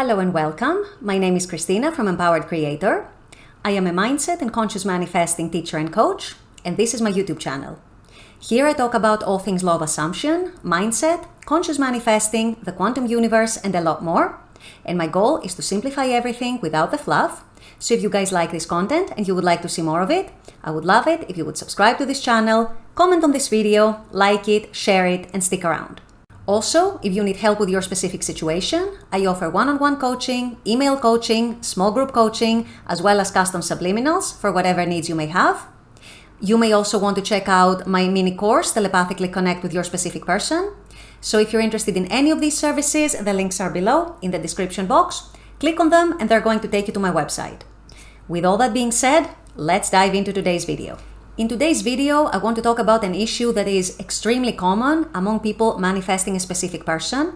Hello and welcome. My name is Christina from Empowered Creator. I am a mindset and conscious manifesting teacher and coach, and this is my YouTube channel. Here I talk about all things law of assumption, mindset, conscious manifesting, the quantum universe, and a lot more. And my goal is to simplify everything without the fluff. So if you guys like this content and you would like to see more of it, I would love it if you would subscribe to this channel, comment on this video, like it, share it, and stick around. Also, if you need help with your specific situation, I offer one-on-one coaching, email coaching, small group coaching, as well as custom subliminals for whatever needs you may have. You may also want to check out my mini course, Telepathically Connect with Your Specific Person. So if you're interested in any of these services, the links are below in the description box. Click on them and they're going to take you to my website. With all that being said, let's dive into today's video. In today's video, I want to talk about an issue that is extremely common among people manifesting a specific person,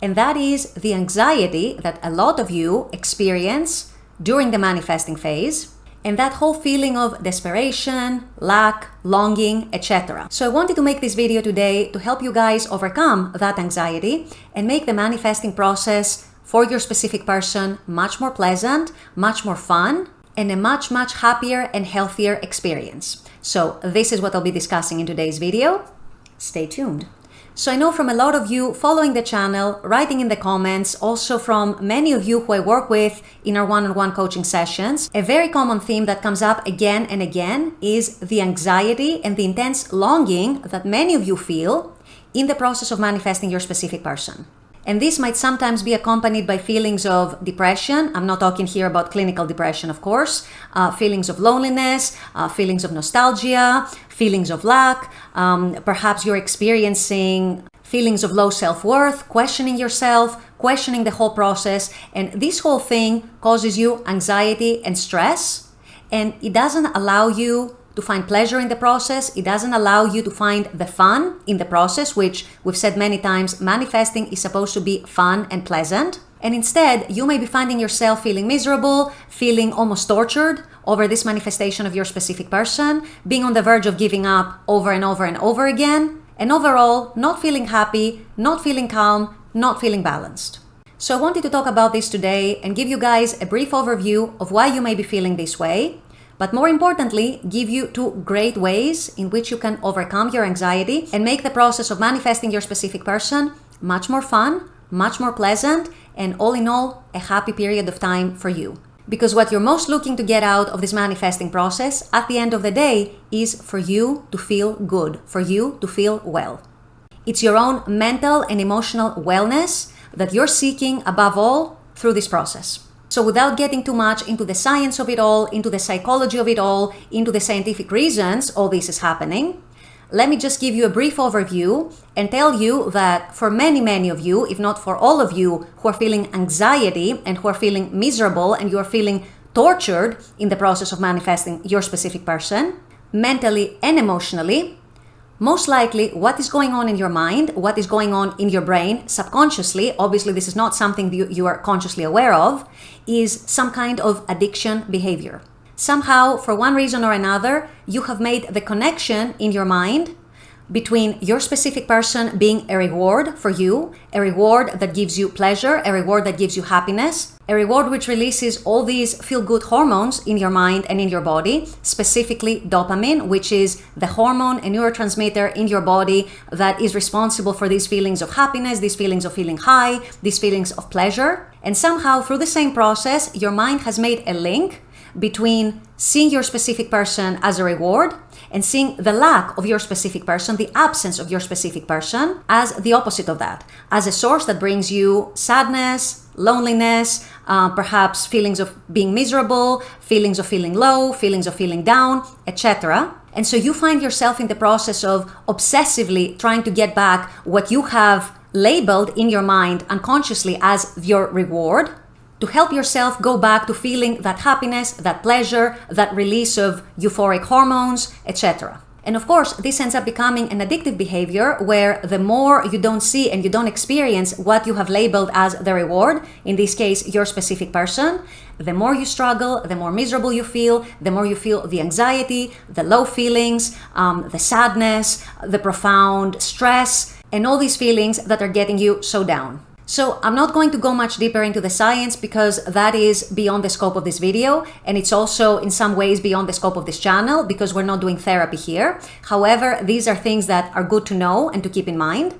and that is the anxiety that a lot of you experience during the manifesting phase, and that whole feeling of desperation, lack, longing, etc. So I wanted to make this video today to help you guys overcome that anxiety and make the manifesting process for your specific person much more pleasant, much more fun, and a much happier and healthier experience. So this is what I'll be discussing in today's video. Stay tuned. So I know from a lot of you following the channel, writing in the comments, also from many of you who I work with in our one-on-one coaching sessions, a very common theme that comes up again and again is the anxiety and the intense longing that many of you feel in the process of manifesting your specific person. And this might sometimes be accompanied by feelings of depression. I'm not talking here about clinical depression, of course. Feelings of loneliness, feelings of nostalgia, feelings of lack. Perhaps you're experiencing feelings of low self-worth, questioning yourself, questioning the whole process. And this whole thing causes you anxiety and stress. And it doesn't allow you to find pleasure in the process. It doesn't allow you to find the fun in the process, which we've said many times, manifesting is supposed to be fun and pleasant. And instead, you may be finding yourself feeling miserable, feeling almost tortured over this manifestation of your specific person, being on the verge of giving up over and over and over again, and overall, not feeling happy, not feeling calm, not feeling balanced. So I wanted to talk about this today and give you guys a brief overview of why you may be feeling this way, but more importantly, give you 2 great ways in which you can overcome your anxiety and make the process of manifesting your specific person much more fun, much more pleasant, and all in all, a happy period of time for you. Because what you're most looking to get out of this manifesting process at the end of the day is for you to feel good, for you to feel well. It's your own mental and emotional wellness that you're seeking above all through this process. So without getting too much into the science of it all, into the psychology of it all, into the scientific reasons all this is happening, let me just give you a brief overview and tell you that for many of you, if not for all of you who are feeling anxiety and who are feeling miserable and you are feeling tortured in the process of manifesting your specific person, mentally and emotionally, most likely what is going on in your mind, what is going on in your brain subconsciously, obviously this is not something you are consciously aware of, is some kind of addiction behavior. Somehow, for one reason or another, you have made the connection in your mind between your specific person being a reward for you, a reward that gives you pleasure, a reward that gives you happiness, a reward which releases all these feel-good hormones in your mind and in your body, specifically dopamine, which is the hormone and neurotransmitter in your body that is responsible for these feelings of happiness, these feelings of feeling high, these feelings of pleasure. And somehow through the same process, your mind has made a link between seeing your specific person as a reward and seeing the lack of your specific person, the absence of your specific person, as the opposite of that, as a source that brings you sadness, loneliness, perhaps feelings of being miserable, feelings of feeling low, feelings of feeling down, etc. And so you find yourself in the process of obsessively trying to get back what you have labeled in your mind unconsciously as your reward, to help yourself go back to feeling that happiness, that pleasure, that release of euphoric hormones, etc. And of course, this ends up becoming an addictive behavior where the more you don't see and you don't experience what you have labeled as the reward, in this case, your specific person, the more you struggle, the more miserable you feel, the more you feel the anxiety, the low feelings, the sadness, the profound stress, and all these feelings that are getting you so down. So I'm not going to go much deeper into the science because that is beyond the scope of this video, and it's also in some ways beyond the scope of this channel because we're not doing therapy here. However, these are things that are good to know and to keep in mind.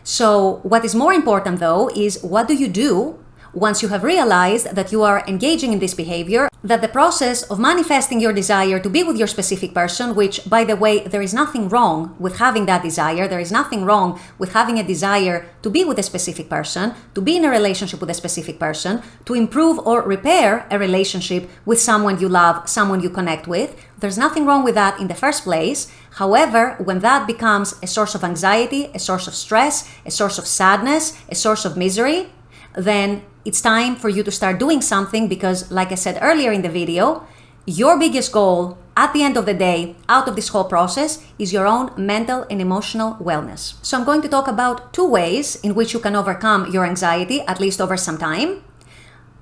So what is more important though is, what do you do once you have realized that you are engaging in this behavior, that the process of manifesting your desire to be with your specific person, which, by the way, there is nothing wrong with having that desire. There is nothing wrong with having a desire to be with a specific person, to be in a relationship with a specific person, to improve or repair a relationship with someone you love, someone you connect with. There's nothing wrong with that in the first place. However, when that becomes a source of anxiety, a source of stress, a source of sadness, a source of misery, then it's time for you to start doing something because, like I said earlier in the video, your biggest goal at the end of the day, out of this whole process, is your own mental and emotional wellness. So I'm going to talk about 2 ways in which you can overcome your anxiety, at least over some time.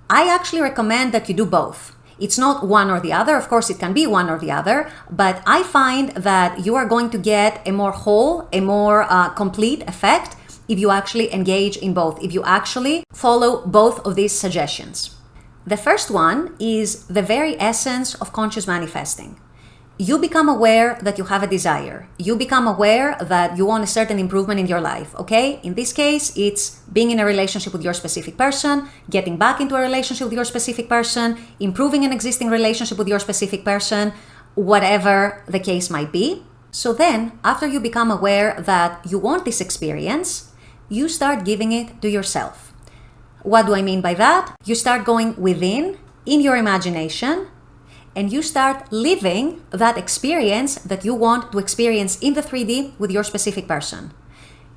I actually recommend that you do both. It's not one or the other. Of course, it can be one or the other, but I find that you are going to get a more whole, a more complete effect if you actually engage in both, if you actually follow both of these suggestions. The first one is the very essence of conscious manifesting. You become aware that you have a desire. You become aware that you want a certain improvement in your life, okay? In this case, it's being in a relationship with your specific person, getting back into a relationship with your specific person, improving an existing relationship with your specific person, whatever the case might be. So then, after you become aware that you want this experience, you start giving it to yourself. What do I mean by that? You start going within, in your imagination, and you start living that experience that you want to experience in the 3D with your specific person.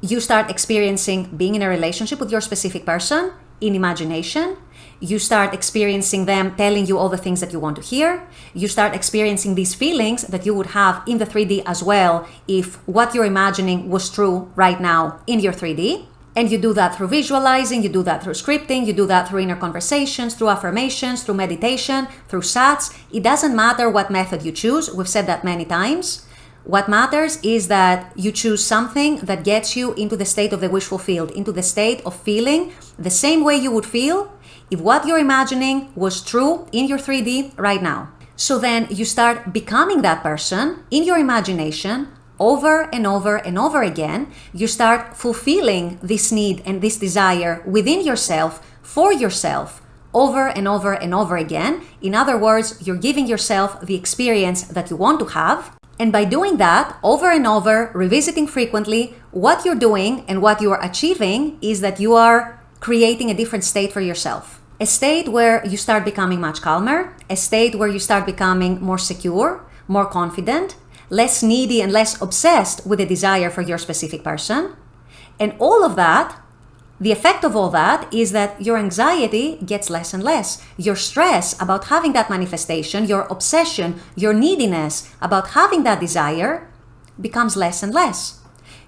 You start experiencing being in a relationship with your specific person in imagination. You start experiencing them telling you all the things that you want to hear. You start experiencing these feelings that you would have in the 3D as well if what you're imagining was true right now in your 3D. And you do that through visualizing, you do that through scripting, you do that through inner conversations, through affirmations, through meditation, through sats. It doesn't matter what method you choose. We've said that many times. What matters is that you choose something that gets you into the state of the wish fulfilled, into the state of feeling the same way you would feel if what you're imagining was true in your 3D right now. So then you start becoming that person in your imagination over and over and over again. You start fulfilling this need and this desire within yourself, for yourself, over and over and over again. In other words, you're giving yourself the experience that you want to have. And by doing that over and over, revisiting frequently, what you're doing and what you are achieving is that you are creating a different state for yourself. A state where you start becoming much calmer, a state where you start becoming more secure, more confident, less needy and less obsessed with a desire for your specific person. And all of that, the effect of all that is that your anxiety gets less and less. Your stress about having that manifestation, your obsession, your neediness about having that desire becomes less and less.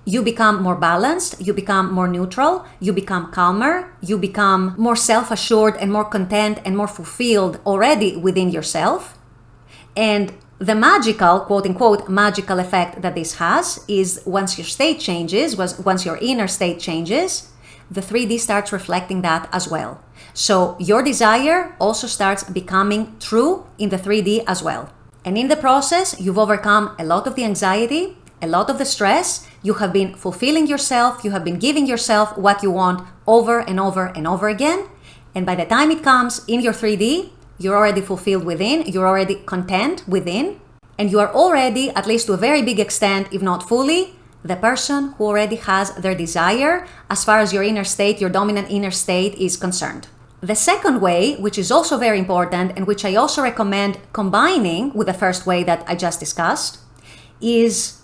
You become more balanced, you become more neutral, you become calmer, you become more self-assured and more content and more fulfilled already within yourself. And the magical, quote unquote, magical effect that this has is once your state changes, once your inner state changes, the 3D starts reflecting that as well. So your desire also starts becoming true in the 3D as well. And in the process, you've overcome a lot of the anxiety, a lot of the stress. You have been fulfilling yourself. You have been giving yourself what you want over and over and over again. And by the time it comes in your 3D, you're already fulfilled within, you're already content within, and you are already, at least to a very big extent, if not fully, the person who already has their desire as far as your inner state, your dominant inner state is concerned. The second way, which is also very important and which I also recommend combining with the first way that I just discussed, is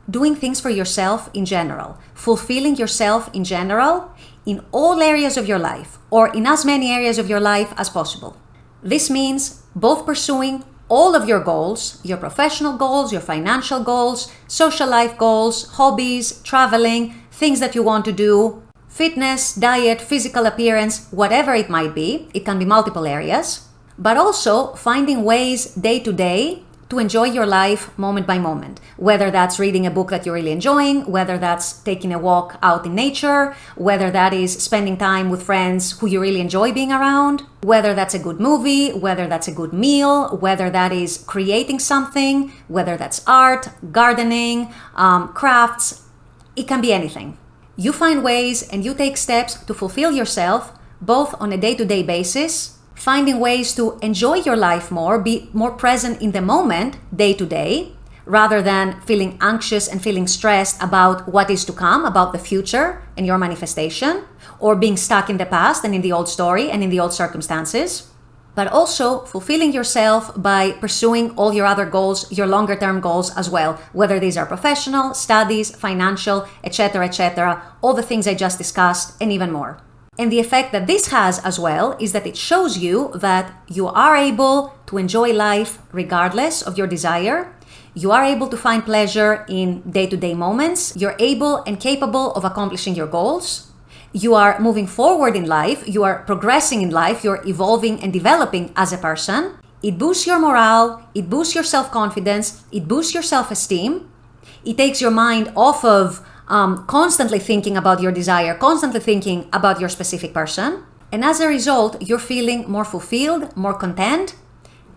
doing things for yourself in general, fulfilling yourself in general in all areas of your life, or in as many areas of your life as possible. This means both pursuing all of your goals, your professional goals, your financial goals, social life goals, hobbies, traveling, things that you want to do, fitness, diet, physical appearance, whatever it might be. It can be multiple areas, but also finding ways day to day to enjoy your life moment by moment. Whether that's reading a book that you're really enjoying, whether that's taking a walk out in nature, whether that is spending time with friends who you really enjoy being around, whether that's a good movie, whether that's a good meal, whether that is creating something, whether that's art, gardening, crafts, it can be anything. You find ways and you take steps to fulfill yourself both on a day-to-day basis, finding ways to enjoy your life more, be more present in the moment, day to day, rather than feeling anxious and feeling stressed about what is to come, about the future and your manifestation, or being stuck in the past and in the old story and in the old circumstances. But also fulfilling yourself by pursuing all your other goals, your longer term goals as well, whether these are professional, studies, financial, etc., all the things I just discussed and even more. And the effect that this has as well is that it shows you that you are able to enjoy life regardless of your desire. You are able to find pleasure in day-to-day moments. You're able and capable of accomplishing your goals. You are moving forward in life. You are progressing in life. You're evolving and developing as a person. It boosts your morale. It boosts your self-confidence. It boosts your self-esteem. It takes your mind off of constantly thinking about your desire, constantly thinking about your specific person. And as a result, you're feeling more fulfilled, more content.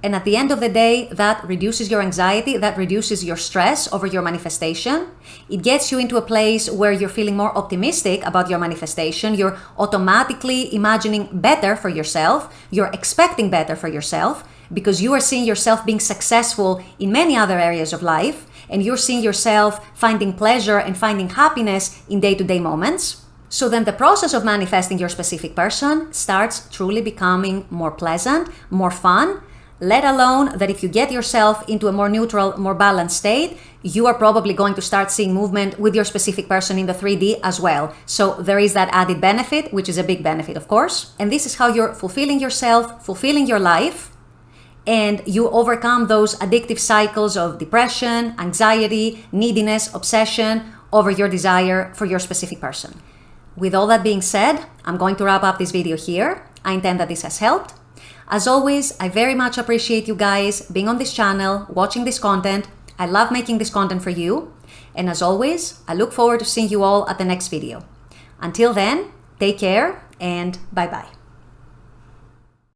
And at the end of the day, that reduces your anxiety, that reduces your stress over your manifestation. It gets you into a place where you're feeling more optimistic about your manifestation. You're automatically imagining better for yourself. You're expecting better for yourself because you are seeing yourself being successful in many other areas of life. And you're seeing yourself finding pleasure and finding happiness in day-to-day moments. So then the process of manifesting your specific person starts truly becoming more pleasant, more fun, let alone that if you get yourself into a more neutral, more balanced state, you are probably going to start seeing movement with your specific person in the 3D as well. So there is that added benefit, which is a big benefit, of course. And this is how you're fulfilling yourself, fulfilling your life, and you overcome those addictive cycles of depression, anxiety, neediness, obsession over your desire for your specific person. With all that being said, I'm going to wrap up this video here. I intend that this has helped. As always, I very much appreciate you guys being on this channel, watching this content. I love making this content for you. And as always, I look forward to seeing you all at the next video. Until then, take care and bye-bye.